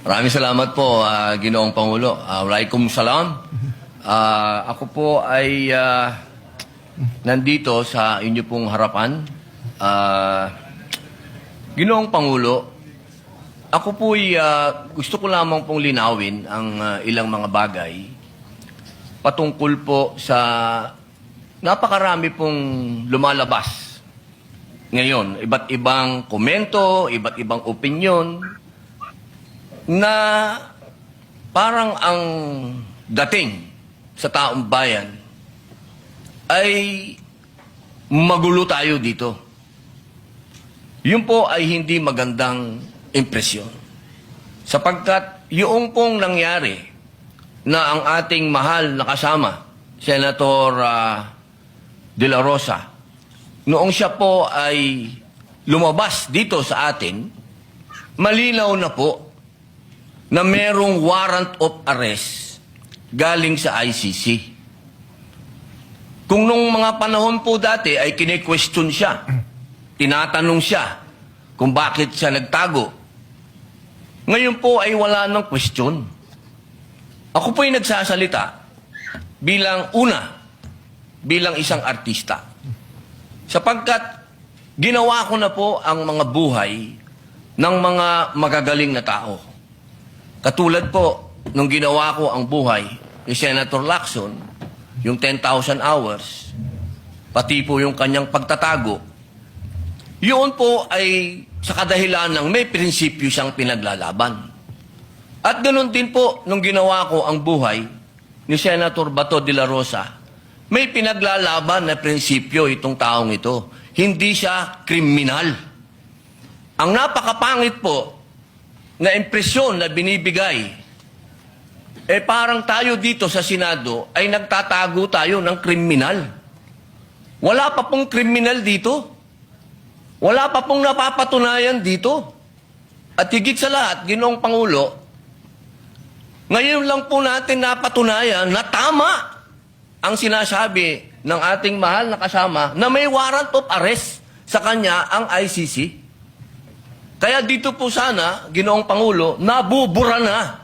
Maraming salamat po, Ginoong Pangulo. Walaikum salam. Ako po ay nandito sa inyo pong harapan. Ginoong Pangulo, ako po ay gusto ko lamang pong linawin ang ilang mga bagay patungkol po sa napakarami pong lumalabas ngayon. Iba't ibang komento, iba't ibang opinyon na parang ang dating sa taong bayan ay magulo tayo dito. Yun po ay hindi magandang impresyon. Sapagkat yung pong nangyari na ang ating mahal na kasama, Senator De La Rosa, noong siya po ay lumabas dito sa atin, malinaw na po na merong warrant of arrest galing sa ICC. Kung nung mga panahon po dati ay kine-question siya, tinatanong siya kung bakit siya nagtago, ngayon po ay wala ng question. Ako po ay nagsasalita bilang isang artista. Sapagkat ginawa ko na po ang mga buhay ng mga magagaling na tao. Katulad po, nung ginawa ko ang buhay ni Senator Lacson, yung 10,000 hours, pati po yung kanyang pagtatago, yun po ay sa kadahilan ng may prinsipyo siyang pinaglalaban. At ganoon din po, nung ginawa ko ang buhay ni Senator Bato de la Rosa, may pinaglalaban na prinsipyo itong taong ito. Hindi siya kriminal. Ang napakapangit po na impresyon na binibigay, parang tayo dito sa Senado ay nagtatago tayo ng kriminal. Wala pa pong kriminal dito. Wala pa pong napapatunayan dito. At higit sa lahat, Ginoong Pangulo, ngayon lang po natin napatunayan na tama ang sinasabi ng ating mahal na kasama na may warrant of arrest sa kanya ang ICC. Kaya dito po sana, Ginoong Pangulo, nabubura na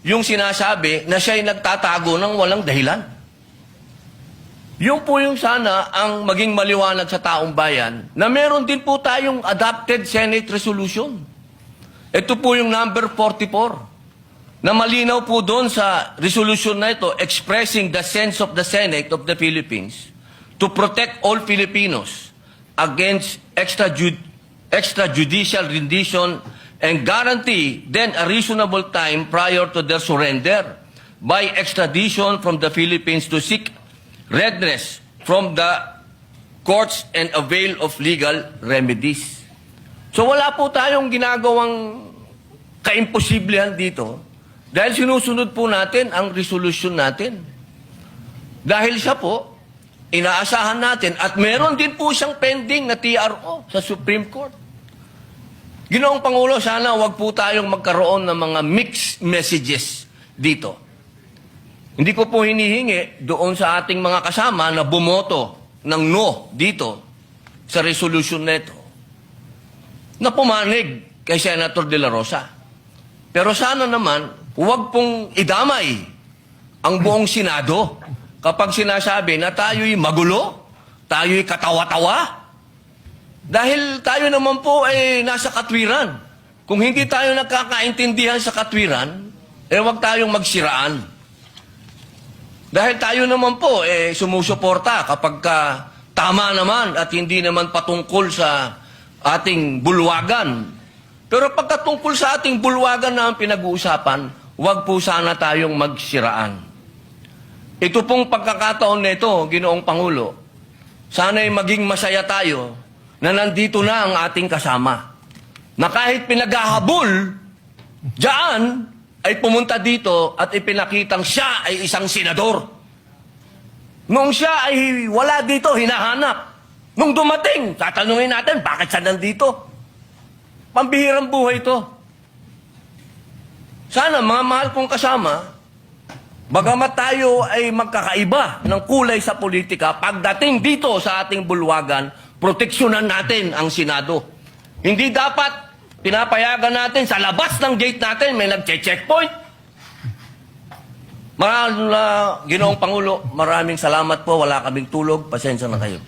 yung sinasabi na siya'y nagtatago ng walang dahilan. Yung po yung sana ang maging maliwanag sa taong bayan na meron din po tayong adopted Senate resolution. Ito po yung number 44 na malinaw po doon sa resolution na ito expressing the sense of the Senate of the Philippines to protect all Filipinos against extrajudicial rendition and guarantee then a reasonable time prior to their surrender by extradition from the Philippines to seek redress from the courts and avail of legal remedies. So wala po tayong ginagawang kaimposiblihan dito dahil sinusunod po natin ang resolution natin. Dahil siya po, inaasahan natin at meron din po siyang pending na TRO sa Supreme Court. Ginoong Pangulo, sana wag po tayong magkaroon ng mga mixed messages dito. Hindi ko po hinihingi doon sa ating mga kasama na bumoto ng no dito sa resolution neto na pumanig kay Senator De La Rosa. Pero sana naman, huwag pong idamay ang buong Senado kapag sinasabi na tayo'y magulo, tayo'y katawa-tawa. Dahil tayo naman po ay nasa katwiran. Kung hindi tayo nagkakaintindihan sa katwiran, huwag tayong magsiraan. Dahil tayo naman po sumusuporta kapag tama naman at hindi naman patungkol sa ating bulwagan. Pero pagkatungkol sa ating bulwagan na ang pinag-uusapan, huwag po sana tayong magsiraan. Ito pong pagkakataon nito, Ginoong Pangulo, sana'y maging masaya tayo na nandito na ang ating kasama. Na kahit pinaghahabol, diyan ay pumunta dito at ipinakitang siya ay isang senador. Nung siya ay wala dito, hinahanap. Nung dumating, tatanungin natin, bakit siya nandito? Pambihirang buhay ito. Sana, mga mahal kong kasama, bagamat tayo ay magkakaiba ng kulay sa politika, pagdating dito sa ating bulwagan, proteksyonan natin ang Senado. Hindi dapat Pinapayagan natin sa labas ng gate natin, may nagche-checkpoint. Mahal na Ginoong Pangulo, maraming salamat po. Wala kaming tulog. Pasensya na kayo.